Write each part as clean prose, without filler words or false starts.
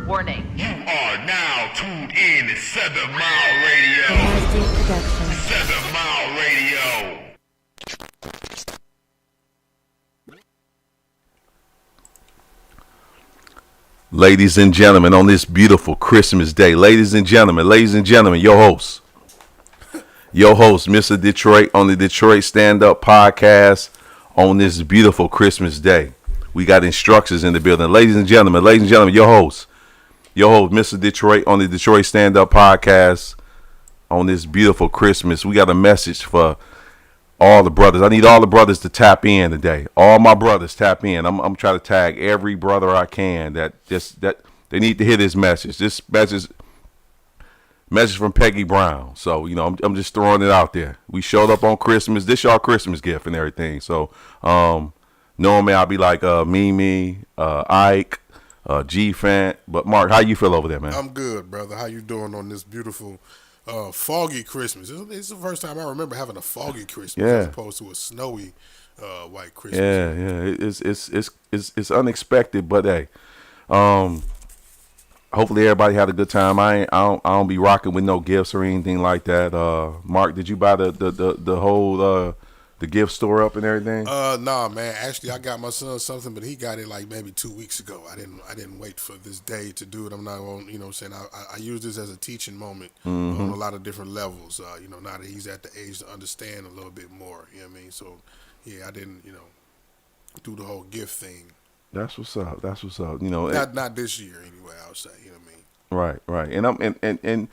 Warning. You are now tuned in to 7 Mile Radio. 7 Mile Radio. Ladies and gentlemen, on this beautiful Christmas day, ladies and gentlemen, your host, Mr. Detroit on the Detroit Stand Up Podcast on this beautiful Christmas day. We got instructors in the building. Ladies and gentlemen, your host, Mr. Detroit on the Detroit Stand Up Podcast on this beautiful Christmas. We got a message for all the brothers. I need all the brothers to tap in today. All my brothers tap in. I'm trying to tag every brother I can that they need to hear this message. This message from Peggy Brown. So, I'm just throwing it out there. We showed up on Christmas. This y'all Christmas gift and everything. So, normally I'll be like Mimi, Ike, G-Fant. But Mark, how you feel over there, man? I'm good, brother. How you doing on this beautiful foggy Christmas? It's the first time I remember having a foggy Christmas as opposed to a snowy white Christmas. Yeah. It's unexpected, but hey, hopefully everybody had a good time. I don't be rocking with no gifts or anything like that. Mark, did you buy the whole the gift store up and everything? Nah, man. Actually, I got my son something, but he got it like maybe 2 weeks ago. I didn't wait for this day to do it. I'm not going, you know what I'm saying? I use this as a teaching moment on a lot of different levels. Now that he's at the age to understand a little bit more, you know what I mean? So, yeah, I didn't, do the whole gift thing. That's what's up. Not this year anyway, I'll say, you know what I mean? Right. And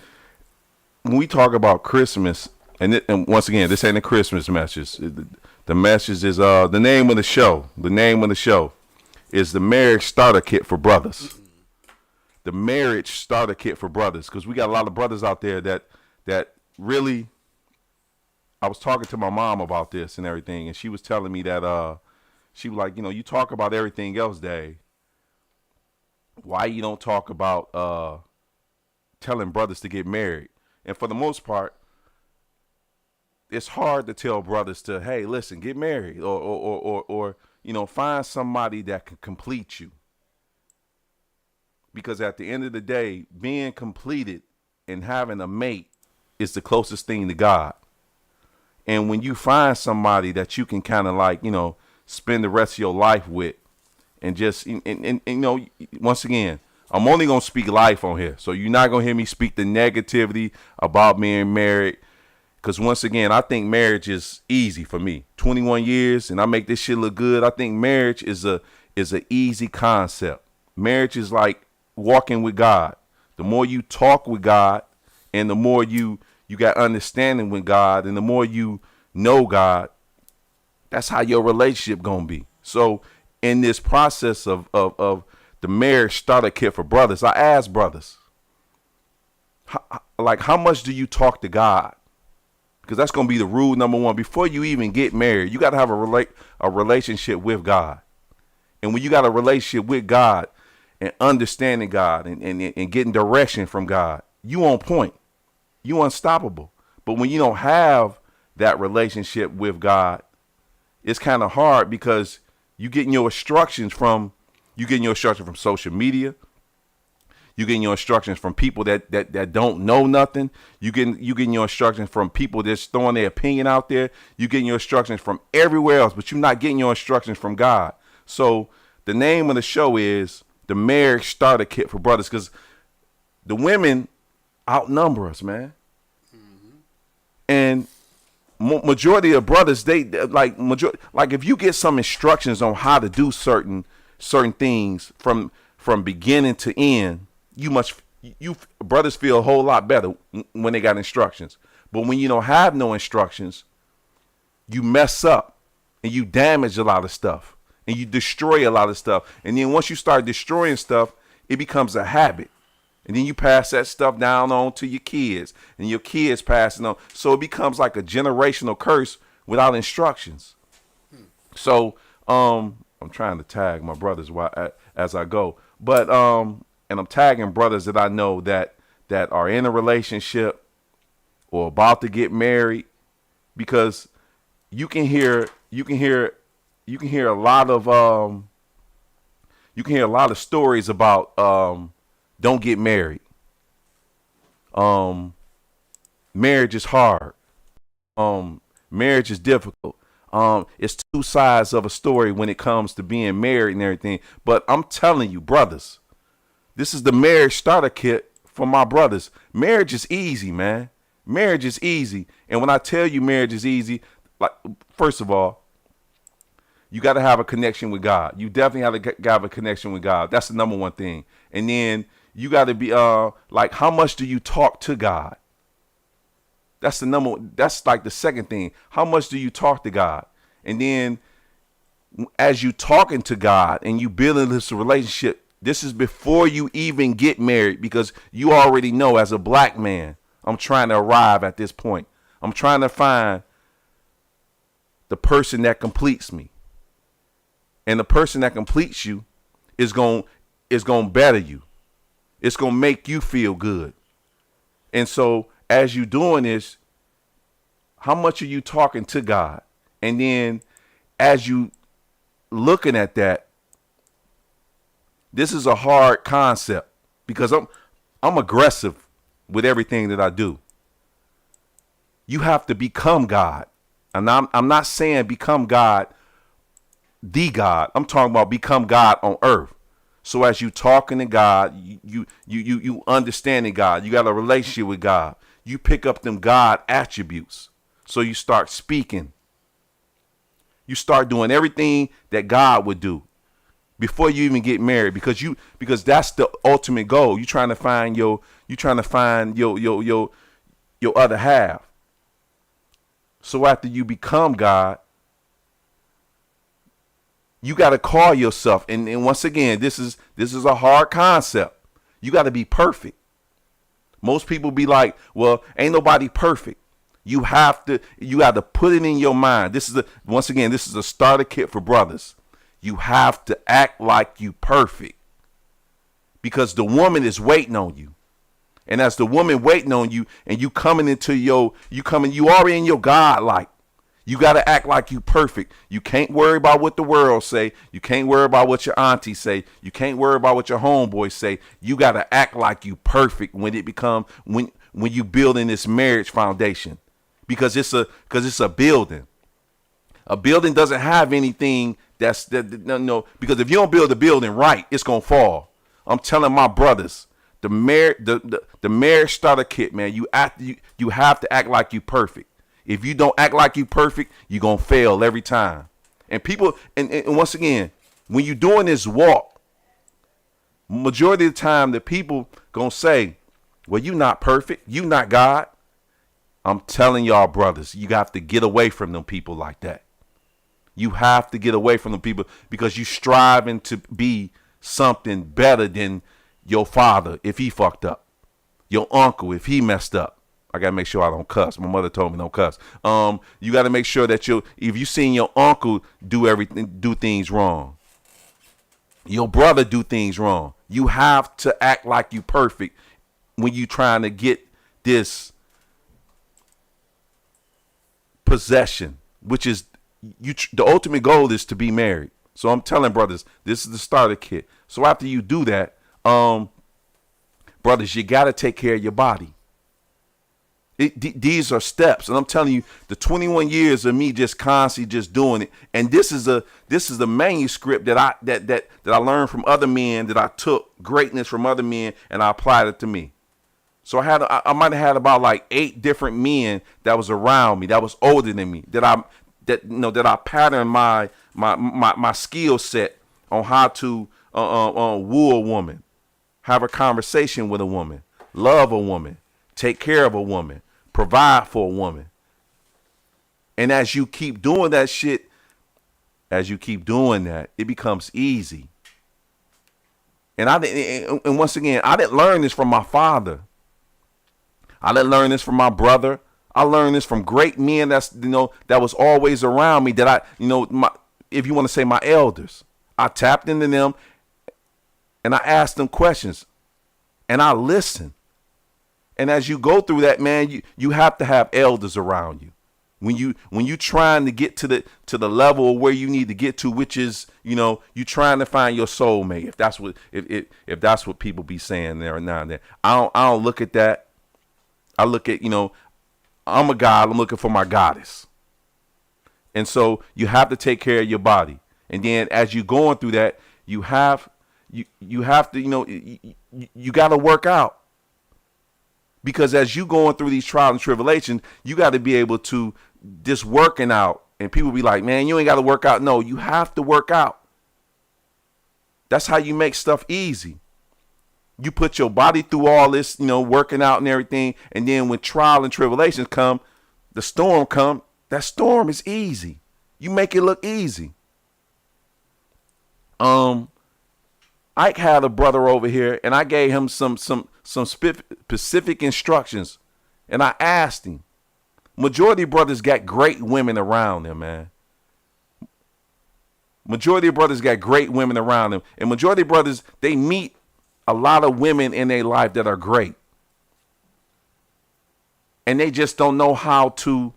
when we talk about Christmas, and once again, this ain't a Christmas message. The message is the name of the show. The name of the show is the Marriage Starter Kit for Brothers. The Marriage Starter Kit for Brothers, because we got a lot of brothers out there that really. I was talking to my mom about this and everything, and she was telling me that she was like, you talk about everything else, Dave. Why you don't talk about telling brothers to get married? And for the most part, it's hard to tell brothers to, hey, listen, get married or find somebody that can complete you. Because at the end of the day, being completed and having a mate is the closest thing to God. And when you find somebody that you can kind of like, spend the rest of your life with and just, once again, I'm only going to speak life on here. So you're not going to hear me speak the negativity about being married. Because once again, I think marriage is easy for me. 21 years and I make this shit look good. I think marriage is a easy concept. Marriage is like walking with God. The more you talk with God and the more you got understanding with God and the more you know God, that's how your relationship gonna be. So in this process of the Marriage Starter Kit for Brothers, I ask brothers, how much do you talk to God? Because that's going to be the rule number one. Before you even get married, you got to have a relationship with God. And when you got a relationship with God and understanding God and getting direction from God, you on point. You unstoppable. But when you don't have that relationship with God, it's kind of hard because you getting your instructions from social media. You getting your instructions from people that don't know nothing. You getting your instructions from people that's throwing their opinion out there. You getting your instructions from everywhere else, but you're not getting your instructions from God. So the name of the show is the Marriage Starter Kit for Brothers, because the women outnumber us, man. And majority of brothers, they like if you get some instructions on how to do certain things from beginning to end. You brothers feel a whole lot better when they got instructions. But when you don't have no instructions, you mess up and you damage a lot of stuff and you destroy a lot of stuff. And then once you start destroying stuff, it becomes a habit. And then you pass that stuff down on to your kids and your kids pass it on. So it becomes like a generational curse without instructions. So I'm trying to tag my brothers as I go. But and I'm tagging brothers that I know that are in a relationship or about to get married, because you can hear a lot of you can hear a lot of stories about don't get married. Marriage is hard. Marriage is difficult. It's two sides of a story when it comes to being married and everything. But I'm telling you, brothers, this is the marriage starter kit for my brothers. Marriage is easy, man. Marriage is easy. And when I tell you marriage is easy, like, first of all, you got to have a connection with God. You definitely have to have a connection with God. That's the number one thing. And then you got to be like, how much do you talk to God? That's like the second thing. How much do you talk to God? And then as you talking to God and you building this relationship, this is before you even get married, because you already know, as a black man, I'm trying to arrive at this point. I'm trying to find the person that completes me. And the person that completes you is going to better you. It's going to make you feel good. And so as you doing this, how much are you talking to God? And then as you looking at that, this is a hard concept, because I'm aggressive with everything that I do. You have to become God. And I'm not saying become God, the God. I'm talking about become God on earth. So as you talking to God, you understanding God, you got a relationship with God. You pick up them God attributes. So you start speaking. You start doing everything that God would do before you even get married, because that's the ultimate goal. You're trying to find your other half. So after you become God, you got to call yourself. And once again, this is a hard concept. You got to be perfect. Most people be like, well, ain't nobody perfect. You got to put it in your mind. This is a starter kit for brothers. You have to act like you perfect, because the woman is waiting on you. And as the woman waiting on you, and you already in your God like. You got to act like you perfect. You can't worry about what the world say. You can't worry about what your auntie say. You can't worry about what your homeboys say. You got to act like you perfect when you building this marriage foundation, because it's a building. A building doesn't have anything because if you don't build the building right, it's going to fall. I'm telling my brothers, the marriage starter kit, man, you have to act like you perfect. If you don't act like you perfect, you're going to fail every time. And people, and once again, when you're doing this walk, majority of the time the people going to say, well, you not perfect. You not God. I'm telling y'all, brothers, you have to get away from them people like that. You have to get away from them people, because you striving to be something better than your father if he fucked up, your uncle if he messed up. I got to make sure I don't cuss. My mother told me don't cuss. You got to make sure that if you seen your uncle do things wrong, your brother do things wrong, you have to act like you perfect when you trying to get this possession, which is the ultimate goal is to be married. So I'm telling brothers, this is the starter kit. So after you do that, brothers, you got to take care of your body. These are steps, and I'm telling you, the 21 years of me just constantly just doing it, and this is a manuscript that I learned from other men, that I took greatness from other men and I applied it to me. So I might have had about like 8 different men that was around me, that was older than me, that I patterned my skill set on how to woo a woman, have a conversation with a woman, love a woman, take care of a woman, provide for a woman. And as you keep doing that shit, it becomes easy. And once again, I didn't learn this from my father. I didn't learn this from my brother. I learned this from great men that was always around me, that if you want to say my elders. I tapped into them and I asked them questions and I listened. And as you go through that, man, you have to have elders around you. When you trying to get to the level of where you need to get to, which is, you trying to find your soulmate. If that's what people be saying there and now and then. I don't look at that. I look at, I'm a god. I'm looking for my goddess. And so you have to take care of your body. And then as you're going through that, you have to, you got to work out. Because as you going through these trials and tribulations, you got to be able to just working out. And people be like, man, you ain't got to work out. No, you have to work out. That's how you make stuff easy. You put your body through all this, working out and everything. And then when trial and tribulations come, the storm come, that storm is easy. You make it look easy. Ike had a brother over here, and I gave him some specific instructions, and I asked him. Majority of brothers got great women around them, man. Majority of brothers got great women around them, and majority of brothers, they meet a lot of women in their life that are great, and they just don't know how to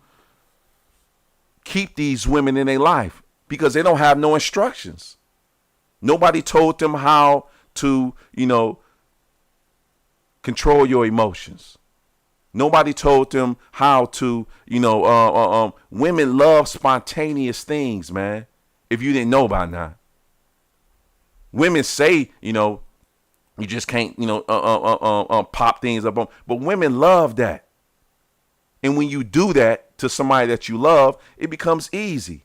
keep these women in their life because they don't have no instructions. Nobody told them how to, control your emotions. Nobody told them how to, women love spontaneous things, man. If you didn't know by now. Women say, you just can't, pop things up on, but women love that. And when you do that to somebody that you love, it becomes easy.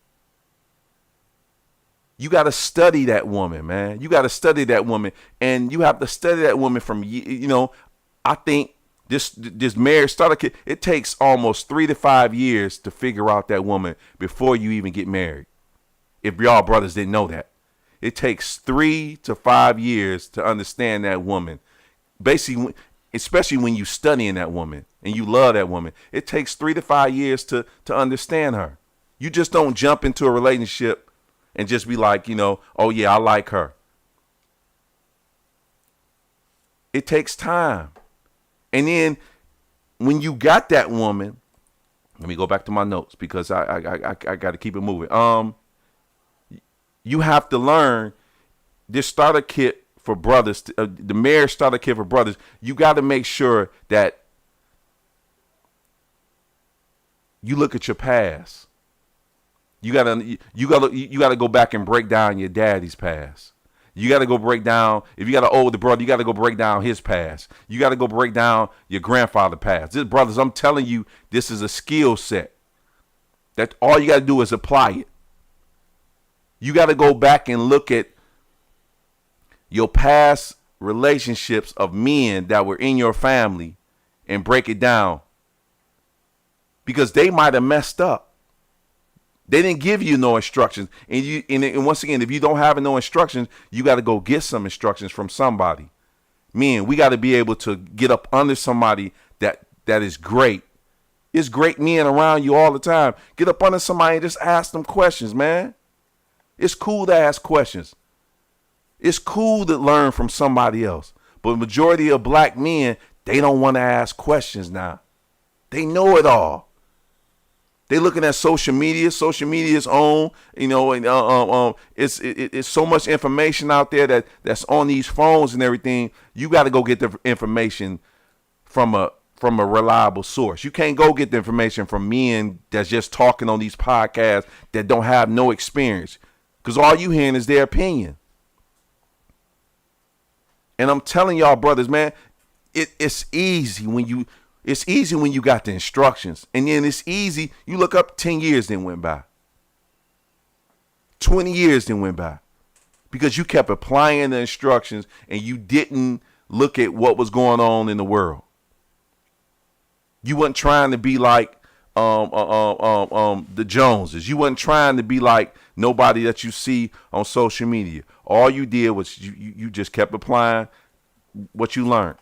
You got to study that woman, man. You got to study that woman, and you have to study that woman from, I think this marriage starter kit, it takes almost 3 to 5 years to figure out that woman before you even get married. If y'all brothers didn't know that, it takes 3 to 5 years to understand that woman. Basically, especially when you studying that woman and you love that woman, it takes 3 to 5 years to understand her. You just don't jump into a relationship and just be like, oh yeah, I like her. It takes time. And then when you got that woman, let me go back to my notes because I got to keep it moving. You have to learn this starter kit for brothers, the marriage starter kit for brothers. You got to make sure that you look at your past. You gotta go back and break down your daddy's past. You gotta go break down, if you got an older brother, you gotta go break down his past. You gotta go break down your grandfather's past. This, brothers, I'm telling you, this is a skill set that all you gotta do is apply it. You gotta go back and look at your past relationships of men that were in your family and break it down, because they might have messed up. They didn't give you no instructions. And once again, if you don't have no instructions, you got to go get some instructions from somebody. Men, we got to be able to get up under somebody that is great. It's great men around you all the time. Get up under somebody and just ask them questions, man. It's cool to ask questions. It's cool to learn from somebody else. But majority of black men, they don't want to ask questions now. They know it all. They looking at social media. Social media is on, and it's so much information out there that's on these phones and everything. You got to go get the information from a reliable source. You can't go get the information from men that's just talking on these podcasts that don't have no experience, because all you hearing is their opinion. And I'm telling y'all, brothers, man, it's easy when you. It's easy when you got the instructions. And then it's easy. You look up, 10 years then went by. 20 years then went by. Because you kept applying the instructions and you didn't look at what was going on in the world. You wasn't trying to be like the Joneses. You wasn't trying to be like nobody that you see on social media. All you did was you just kept applying what you learned.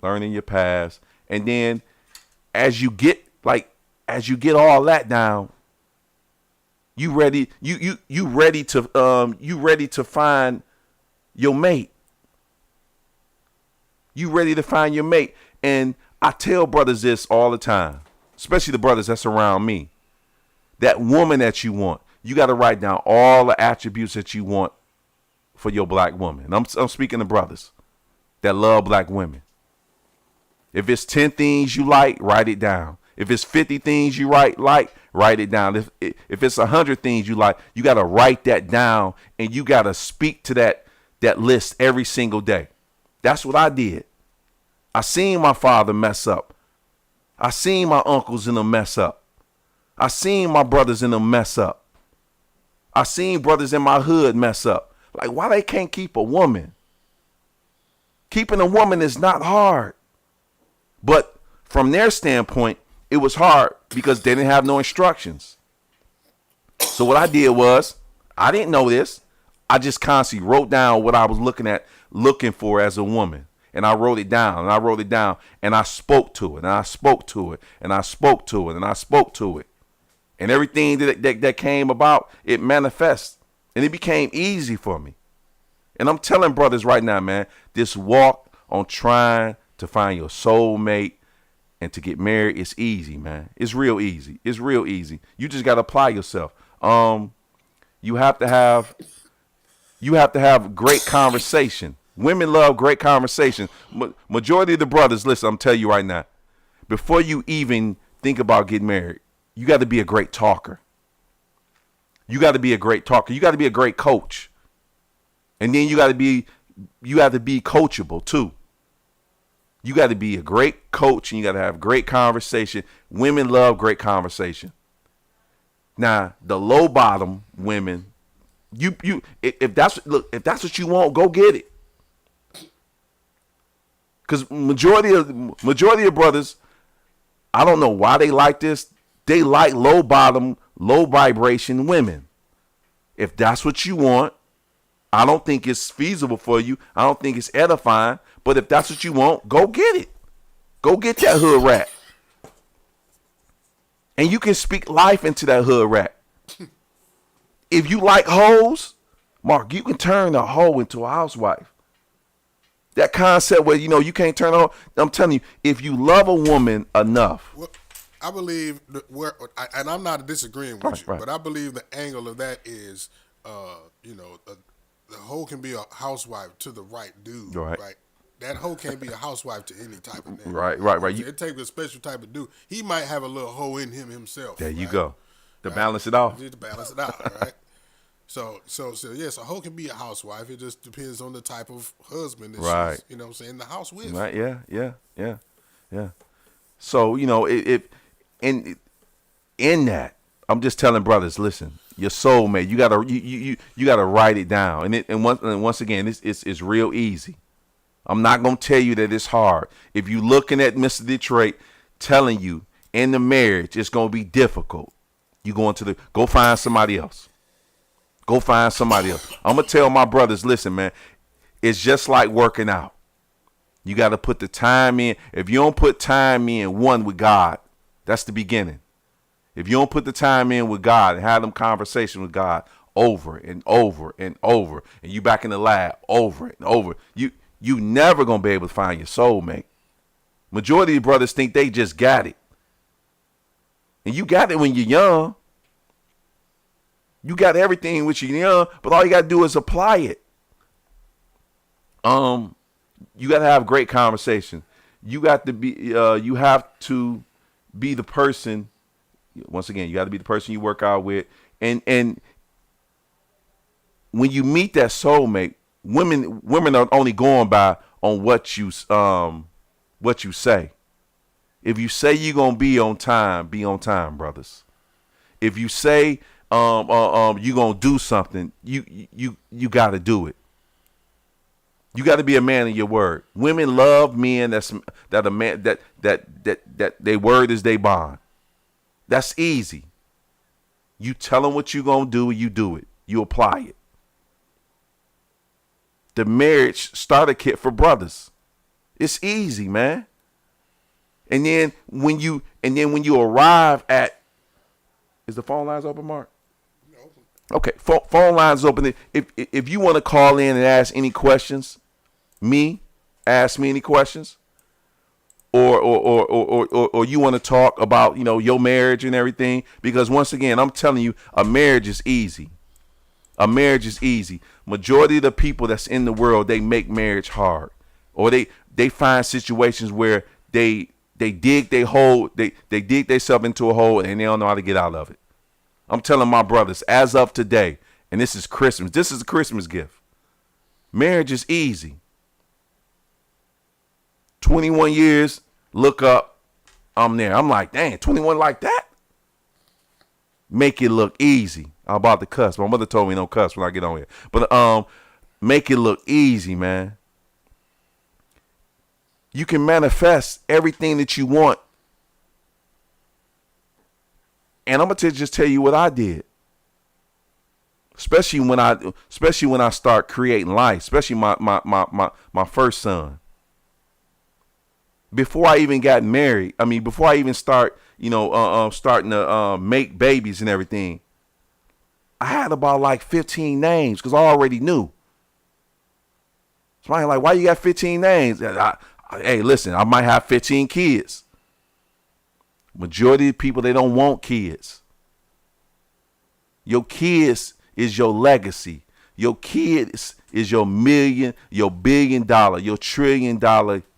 Learning your past, and then as you get all that down, you ready to find your mate. You ready to find your mate. And I tell brothers this all the time, especially the brothers that's around me. That woman that you want, you got to write down all the attributes that you want for your black woman. And I'm speaking to brothers that love black women. If it's 10 things you like, write it down. If it's 50 things you write it down. If it's 100 things you like, you got to write that down, and you got to speak to that list every single day. That's what I did. I seen my father mess up. I seen my uncles in them mess up. I seen my brothers in them mess up. I seen brothers in my hood mess up. Like, why they can't keep a woman? Keeping a woman is not hard. But from their standpoint, it was hard because they didn't have no instructions. So what I did was, I didn't know this. I just constantly wrote down what I was looking for as a woman. And I wrote it down, and I wrote it down, and I spoke to it, and I spoke to it, and I spoke to it, and I spoke to it. And everything that came about, it manifests. And it became easy for me. And I'm telling brothers right now, man, this walk on trying to find your soulmate and to get married is easy, man. It's real easy. It's real easy. You just got to apply yourself. You have to have great conversation. Women love great conversation. Majority of the brothers, listen, I'm telling you right now, before you even think about getting married, you got to be a great talker. You got to be a great talker. You got to be a great coach. And then you have to be coachable too. You got to be a great coach, and you got to have great conversation. Women love great conversation. Now, the low bottom women, if that's what you want, go get it. Because majority of brothers, I don't know why they like this. They like low bottom, low vibration women. If that's what you want, I don't think it's feasible for you. I don't think it's edifying. But if that's what you want, go get it. Go get that hood rat. And you can speak life into that hood rat. If you like hoes, Mark, you can turn a hoe into a housewife. That concept where, you can't turn on. I'm telling you, if you love a woman enough. Well, I believe and I'm not disagreeing with you, right. but I believe the angle of that is, the hoe can be a housewife to the right dude, right? That hoe can't be a housewife to any type of nigga. Right. It takes a special type of dude. He might have a little hoe in him himself. There you go. To balance it off. To balance it out, right? So yes, a hoe can be a housewife. It just depends on the type of husband that she's, in the house with. Right, yeah. So, if in that, I'm just telling brothers, listen, your soulmate, you gotta write it down. And once again, it's real easy. I'm not gonna tell you that it's hard. If you looking at Mr. Detroit telling you in the marriage it's gonna be difficult, you go find somebody else. Go find somebody else. I'm gonna tell my brothers, listen, man, it's just like working out. You got to put the time in. If you don't put time in, one, with God, that's the beginning. If you don't put the time in with God and have them conversations with God over and over and over, and you back in the lab over and over, you never gonna be able to find your soulmate. Majority of brothers think they just got it, and you got it when you're young. You got everything when you're young, but all you gotta do is apply it. You got to have great conversation. You have to be the person. Once again, you got to be the person you work out with. And when you meet that soulmate, women are only going by on what you say. If you say you're gonna be on time, brothers. If you say you're gonna do something, you got to do it. You got to be a man of your word. Women love men that a man that their word is their bond. That's easy. You tell them what you gonna do, you do it. You apply it. The marriage starter kit for brothers. It's easy, man. And then when you arrive at, is the phone lines open, Mark? Okay, phone lines open. If you want to call in and ask any questions, ask me any questions. or you want to talk about, you know, your marriage and everything. Because once again, I'm telling you, a marriage is easy. A marriage is easy. Majority of the people that's in the world, they make marriage hard, or they find situations where they dig they hole, they dig themselves into a hole and they don't know how to get out of it. I'm telling my brothers, as of today, and this is Christmas. This is a Christmas gift. Marriage is easy. 21 years, look up, I'm there. I'm like, dang, 21 like that? Make it look easy. I'm about to cuss. My mother told me don't cuss when I get on here. But make it look easy, man. You can manifest everything that you want. And I'm gonna just tell you what I did. Especially when I start creating life, especially my first son. Before I even got married, before I even start, starting to make babies and everything, I had about like 15 names because I already knew. Somebody like, why you got 15 names? Hey, listen, I might have 15 kids. Majority of people, they don't want kids. Your kids is your legacy. Your kids is your $1 billion, your $1 trillion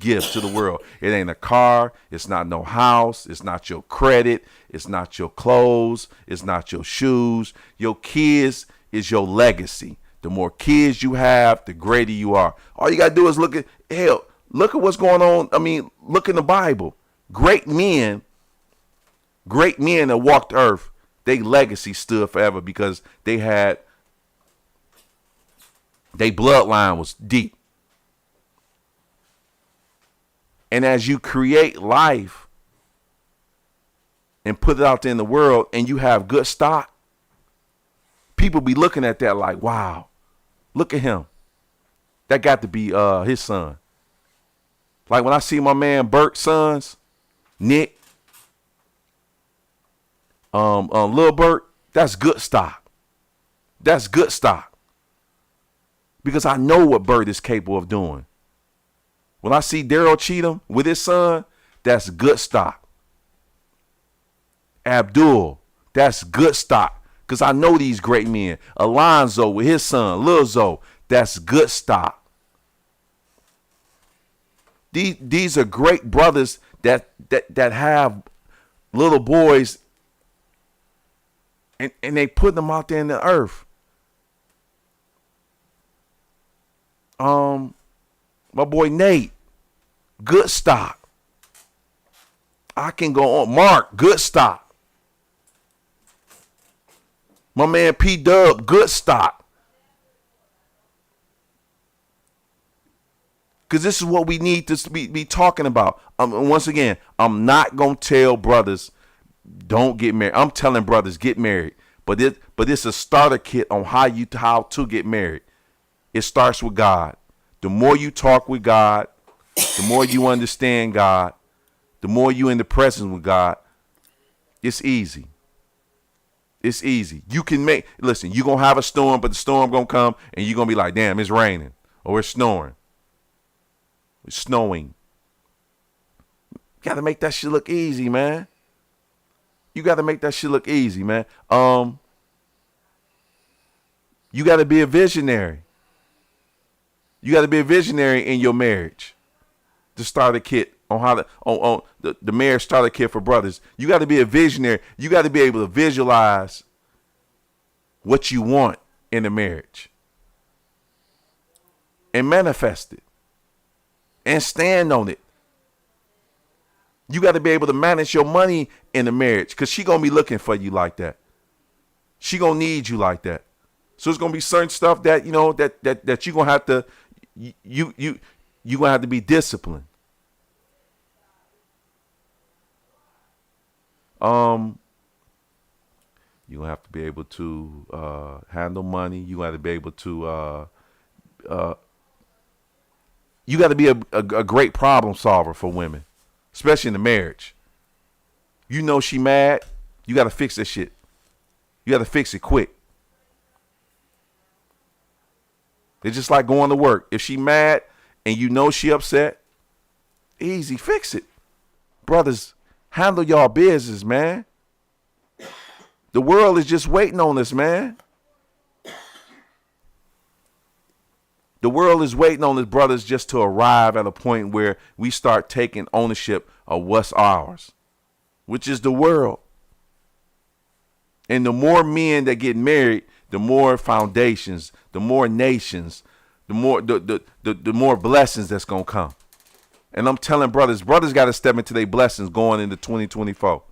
gift to the world. It ain't a car. It's not no house. It's not your credit. It's not your clothes. It's not your shoes. Your kids is your legacy. The more kids you have, the greater you are. All you got to do is look at what's going on. Look in the Bible. Great men that walked the earth, their legacy stood forever because their bloodline was deep. And as you create life and put it out there in the world and you have good stock, people be looking at that like, wow, look at him. That got to be his son. Like when I see my man Burt's sons, Nick, Lil Burt, that's good stock. That's good stock. Because I know what Burt is capable of doing. When I see Daryl Cheatham with his son, that's good stock. Abdul, that's good stock. Because I know these great men. Alonzo with his son, Lil Zo, that's good stock. These are great brothers that have little boys and they put them out there in the earth. My boy Nate, good stock. I can go on. Mark, good stock. My man P Dub, good stock. Because this is what we need to be talking about. Once again, I'm not going to tell brothers, don't get married. I'm telling brothers, get married. But it's a starter kit on how to get married. It starts with God. The more you talk with God, the more you understand God, the more you in the presence with God, it's easy. It's easy. You can listen, you're going to have a storm, but the storm going to come and you're going to be like, damn, it's raining or it's snowing. It's snowing. You got to make that shit look easy, man. You got to make that shit look easy, man. You got to be a visionary. You got to be a visionary in your marriage. The starter kit on how to on the marriage starter kit for brothers. You got to be a visionary. You got to be able to visualize what you want in a marriage and manifest it and stand on it. You got to be able to manage your money in a marriage because she gonna be looking for you like that. She gonna need you like that. So it's gonna be certain stuff that that you gonna have to you gonna have to be disciplined. You gonna have to be able to handle money. You gonna have to be able to you got to be a great problem solver for women, especially in the marriage. You know she mad, you got to fix that shit. You got to fix it quick. It's just like going to work. If she mad and you know she upset, easy, fix it. Brothers, handle y'all business, man. The world is just waiting on us, man. The world is waiting on us, brothers, just to arrive at a point where we start taking ownership of what's ours, which is the world. And the more men that get married, the more foundations, the more nations, the more blessings that's gonna come. And I'm telling brothers got to step into their blessings going into 2024.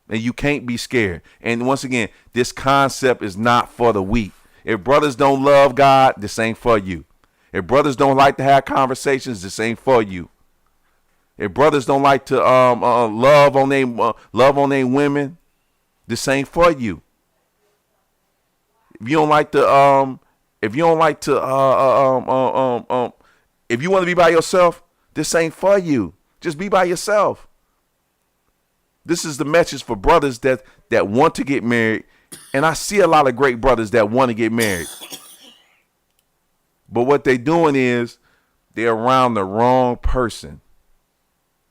And you can't be scared. And once again, this concept is not for the weak. If brothers don't love God, this ain't for you. If brothers don't like to have conversations, this ain't for you. If brothers don't like to love on their women, this ain't for you. If you don't like to if you want to be by yourself, this ain't for you. Just be by yourself. This is the message for brothers that want to get married. And I see a lot of great brothers that want to get married. But what they're doing is they're around the wrong person.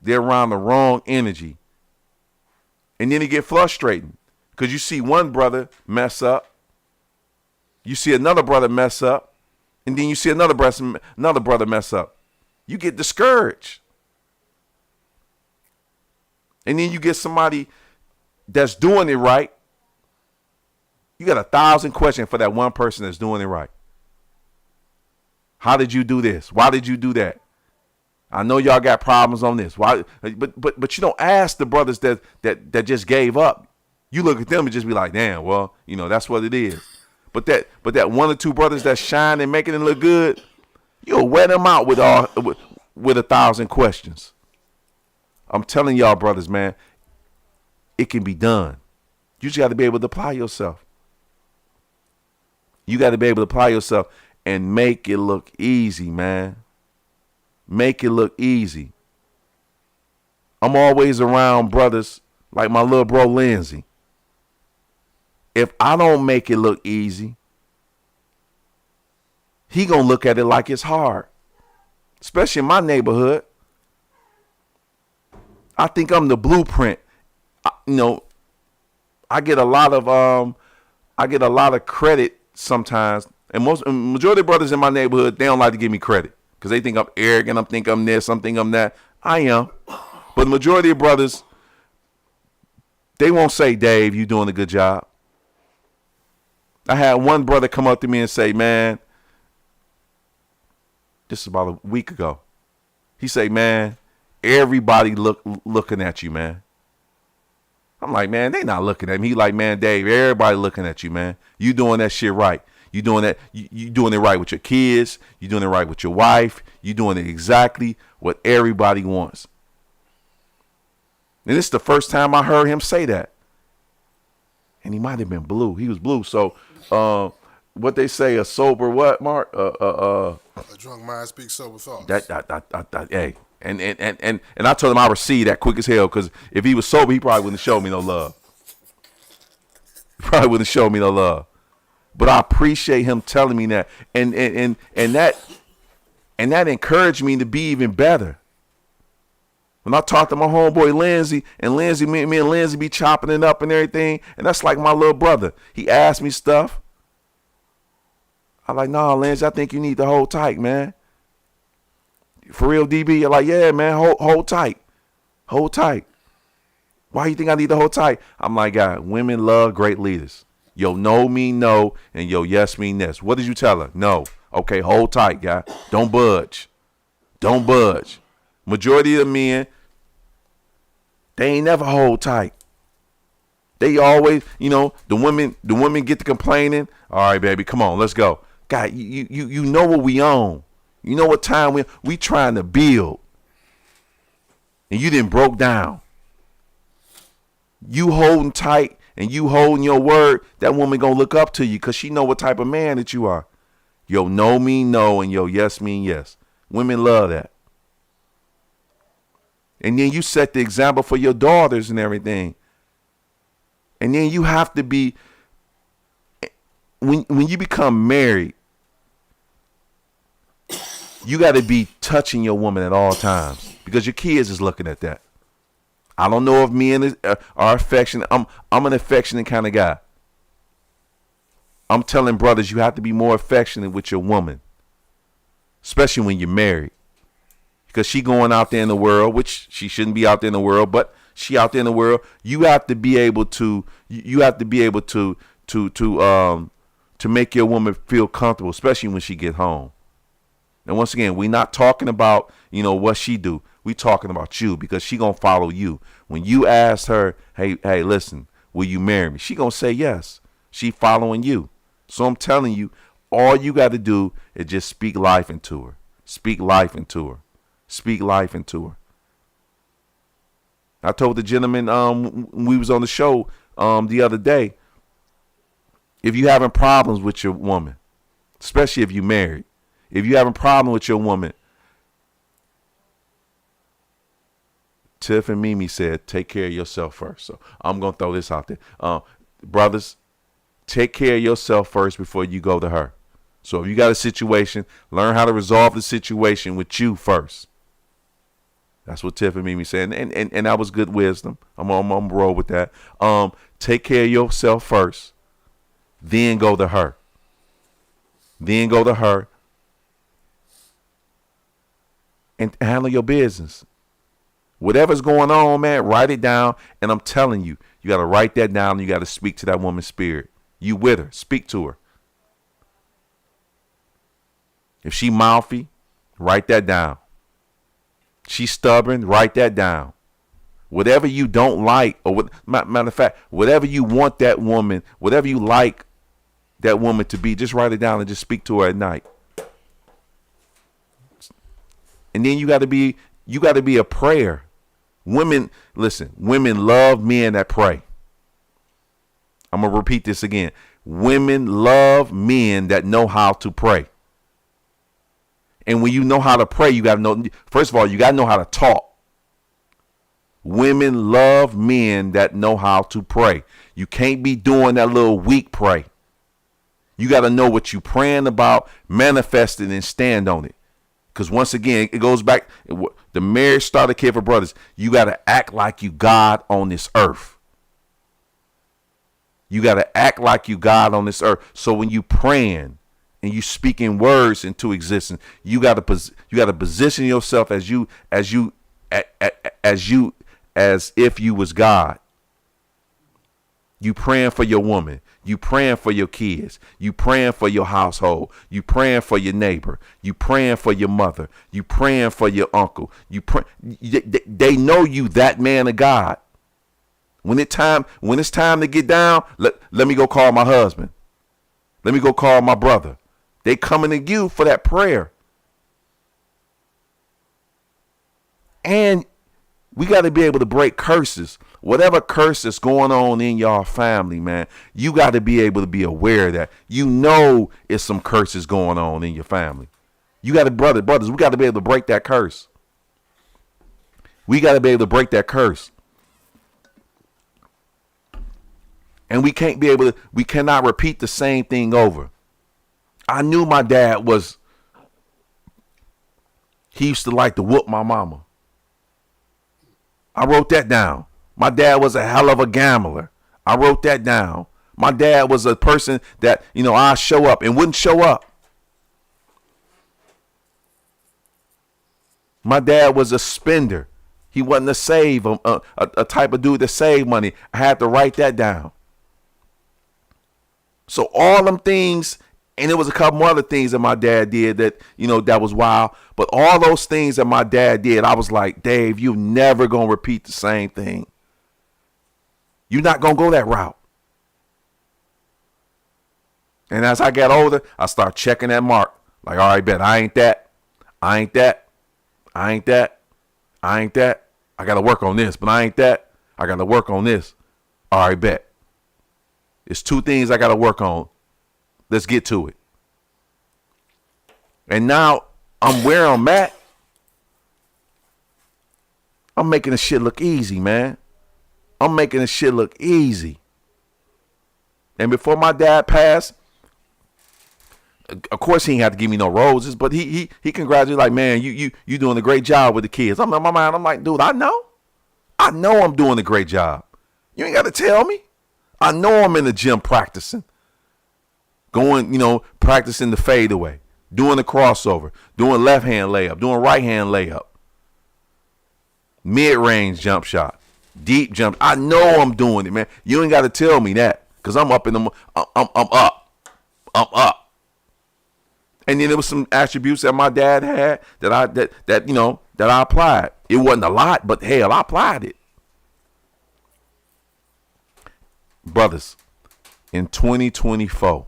They're around the wrong energy. And then it get frustrating because you see one brother mess up. You see another brother mess up. And then you see another brother mess up. You get discouraged. And then you get somebody that's doing it right. You got 1,000 questions for that one person that's doing it right. How did you do this? Why did you do that? I know y'all got problems on this. Why? But you don't ask the brothers that just gave up. You look at them and just be like, damn, well, that's what it is. But that one or two brothers that shine and making it look good, you'll wear them out with 1,000 questions. I'm telling y'all, brothers, man, it can be done. You just got to be able to apply yourself. You got to be able to apply yourself and make it look easy, man. Make it look easy. I'm always around brothers like my little bro Lindsay. If I don't make it look easy, he gonna look at it like it's hard. Especially in my neighborhood. I think I'm the blueprint. I get a lot of credit sometimes, and majority of brothers in my neighborhood, they don't like to give me credit because they think I'm arrogant. I think I'm this. I think I'm that. I am, but the majority of brothers, they won't say, "Dave, you doing a good job." I had one brother come up to me and say, "Man," this is about a week ago. He said, "Man, everybody looking at you, man." I'm like, "Man, they not looking at me." He like, "Man, Dave, everybody looking at you, man. You doing that shit right. You doing that. You doing it right with your kids. You doing it right with your wife. You doing it exactly what everybody wants." And this is the first time I heard him say that. And he might have been blue. He was blue. So, what they say, a sober what, Mark? A drunk mind speaks sober thoughts. Hey. And I told him I receive that quick as hell because if he was sober, he probably wouldn't show me no love. But I appreciate him telling me that, and that encouraged me to be even better. When I talked to my homeboy Lindsay, and me and Lindsay be chopping it up and everything, and that's like my little brother. He asked me stuff. I'm like, "Nah, Lindsay, I think you need to hold tight, man." For real, DB, you're like, "Yeah, man, hold tight. Hold tight." "Why you think I need to hold tight?" I'm like, "God, women love great leaders. Yo, no mean no, and yo, yes mean yes." What did you tell her? No. Okay, hold tight, guy. Don't budge. Don't budge. Majority of the men, they ain't never hold tight. They always, the women get to complaining. "All right, baby, come on, let's go." God, you know what we own. You know what time we trying to build. And you didn't broke down. You holding tight and you holding your word, that woman gonna look up to you because she know what type of man that you are. Yo, no mean no, and yo, yes mean yes. Women love that. And then you set the example for your daughters and everything. And then you have to be, when you become married, you got to be touching your woman at all times because your kids is looking at that. I don't know if men are affectionate. I'm an affectionate kind of guy. I'm telling brothers, you have to be more affectionate with your woman, especially when you're married, because she going out there in the world, which she shouldn't be out there in the world, but she out there in the world. You have to be able to. You have to be able to make your woman feel comfortable, especially when she get home. And once again, we're not talking about, what she do. We talking about you, because she gonna follow you. When you ask her, hey, listen, will you marry me? She gonna say yes. She following you. So I'm telling you, all you got to do is just speak life into her. Speak life into her. Speak life into her. I told the gentleman when we was on the show the other day, if you having problems with your woman, especially if you married, if you having problem with your woman, Tiff and Mimi said, take care of yourself first. So I'm going to throw this out there. Brothers, take care of yourself first before you go to her. So if you got a situation, learn how to resolve the situation with you first. That's what Tiff and Mimi said. And that was good wisdom. I'm gonna roll with that. Take care of yourself first. Then go to her. Then go to her. And handle your business. Whatever's going on, man, write it down. And I'm telling you, you got to write that down. And you got to speak to that woman's spirit. You with her. Speak to her. If she mouthy, write that down. She's stubborn, write that down. Whatever you don't like, or matter of fact, whatever you want that woman, whatever you like that woman to be, just write it down and just speak to her at night. And then you got to be a prayer. Women, listen, women love men that pray. I'm going to repeat this again. Women love men that know how to pray. And when you know how to pray, you got to know, first of all, you got to know how to talk. Women love men that know how to pray. You can't be doing that little weak pray. You got to know what you're praying about, manifest it, and stand on it. Because once again, it goes back, the marriage starter kit for brothers. You got to act like you God on this earth. You got to act like you God on this earth. So when you praying and you speaking words into existence, you got to position yourself as if you was God. You praying for your woman. You praying for your kids. You praying for your household. You praying for your neighbor. You praying for your mother. You praying for your uncle. They know you that man of God. When it's time to get down, let me go call my husband. Let me go call my brother. They coming to you for that prayer. And we got to be able to break curses. Whatever curse is going on in your family, man, you got to be able to be aware of that. You know it's some curses going on in your family. You got to, brothers, we got to be able to break that curse. We got to be able to break that curse. And we cannot repeat the same thing over. I knew my dad he used to like to whoop my mama. I wrote that down. My dad was a hell of a gambler. I wrote that down. My dad was a person that, I show up and wouldn't show up. My dad was a spender. He wasn't a type of dude that saved money. I had to write that down. So all them things, and there was a couple more other things that my dad did that, that was wild. But all those things that my dad did, I was like, Dave, you're never going to repeat the same thing. You're not going to go that route. And as I got older, I start checking that mark. Like, all right, bet, I ain't that. I ain't that. I ain't that. I ain't that. I got to work on this, but I ain't that. I got to work on this. All right, bet. It's two things I got to work on. Let's get to it. And now I'm where I'm at. I'm making this shit look easy, man. I'm making this shit look easy. And before my dad passed, of course he ain't have to give me no roses, but he congratulated, like, man, you doing a great job with the kids. I'm in my mind, I'm like, dude, I know. I know I'm doing a great job. You ain't got to tell me. I know I'm in the gym practicing. Going, practicing the fadeaway, doing the crossover, doing left hand layup, doing right hand layup, mid range jump shot, deep jump. I know I'm doing it, man. You ain't got to tell me that because I'm up in the. I'm up. I'm up. And then there was some attributes that my dad had that I applied. It wasn't a lot, but hell, I applied it. Brothers, in 2024,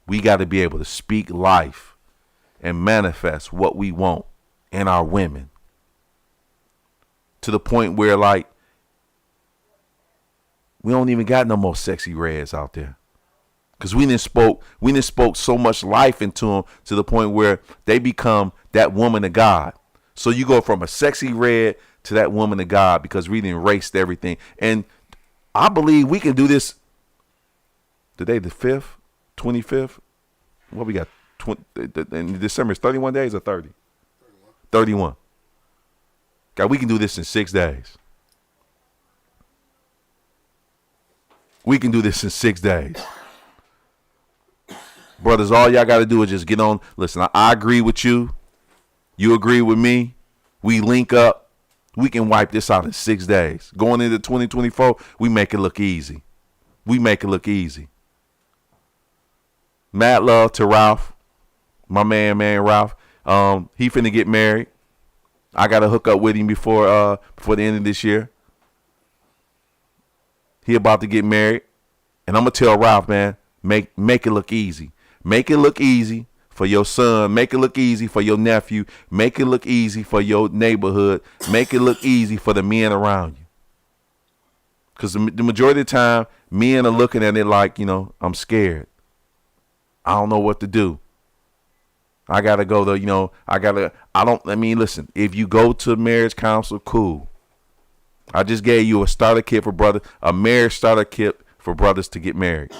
we got to be able to speak life and manifest what we want in our women to the point where, like, we don't even got no more sexy reds out there. Because we didn't spoke so much life into them to the point where they become that woman of God. So you go from a sexy red to that woman of God because we didn't erased everything. And I believe we can do this. Today the 5th, 25th. What we got? In December is 31 days or 30? 31. God, we can do this in 6 days. We can do this in 6 days. Brothers, all y'all got to do is just get on. Listen, I agree with you. You agree with me. We link up. We can wipe this out in 6 days. Going into 2024, we make it look easy. We make it look easy. Mad love to Ralph, my man Ralph. He finna get married. I gotta hook up with him before the end of this year. He about to get married, and I'm gonna tell Ralph, man, make it look easy. Make it look easy for your son. Make it look easy for your nephew. Make it look easy for your neighborhood. Make it look easy for the men around you. Because the majority of the time, men are looking at it like, I'm scared. I don't know what to do. I got to go though, listen, if you go to marriage counsel, cool. I just gave you a starter kit for brothers, a marriage starter kit for brothers to get married.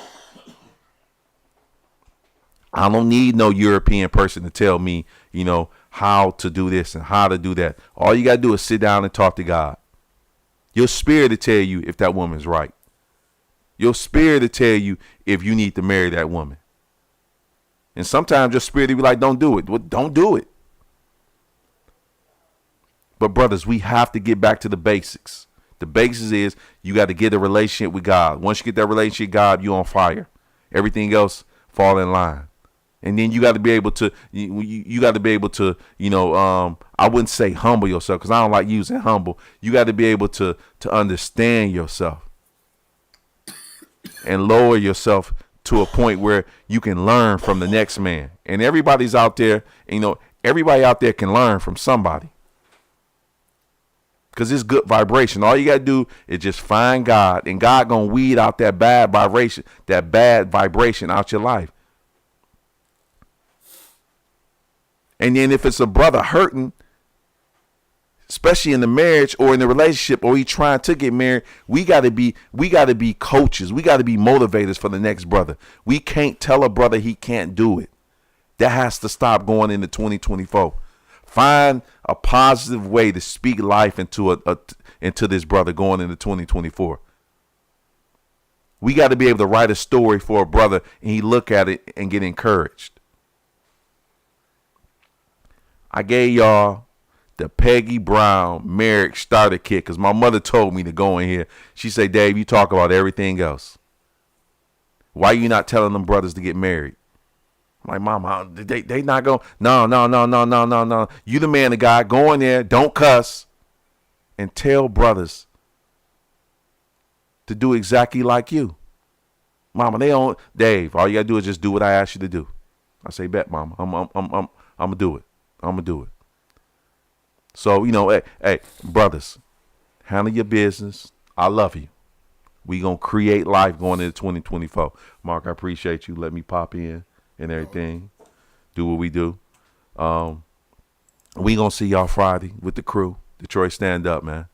I don't need no European person to tell me, how to do this and how to do that. All you got to do is sit down and talk to God. Your spirit will tell you if that woman's right. Your spirit will tell you if you need to marry that woman. And sometimes your spirit will be like, don't do it. Well, don't do it. But brothers, we have to get back to the basics. The basics is you got to get a relationship with God. Once you get that relationship with God, you're on fire. Everything else fall in line. And then you got to be able to, you got to be able to, I wouldn't say humble yourself because I don't like using humble. You got to be able to understand yourself and lower yourself to a point where you can learn from the next man. And everybody's out there, everybody out there can learn from somebody. Because it's good vibration. All you got to do is just find God, and God going to weed out that bad vibration out your life. And then if it's a brother hurting, especially in the marriage or in the relationship, or he trying to get married, we gotta be coaches. We gotta be motivators for the next brother. We can't tell a brother he can't do it. That has to stop going into 2024. Find a positive way to speak life into this brother going into 2024. We got to be able to write a story for a brother and he look at it and get encouraged. I gave y'all the Peggy Brown marriage starter kit because my mother told me to go in here. She said, Dave, you talk about everything else. Why you not telling them brothers to get married? I'm like, Mama, they not going. No. You the man of God. Go in there. Don't cuss. And tell brothers to do exactly like you. Mama, they don't. Dave, all you got to do is just do what I ask you to do. I say, bet, Mama. I'm going to do it. I'm going to do it. So, hey, brothers, handle your business. I love you. We going to create life going into 2024. Mark, I appreciate you. Let me pop in and everything. Do what we do. We going to see y'all Friday with the crew. Detroit, stand up, man.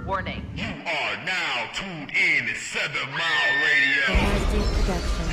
Warning. You are now tuned in to 7 Mile Radio.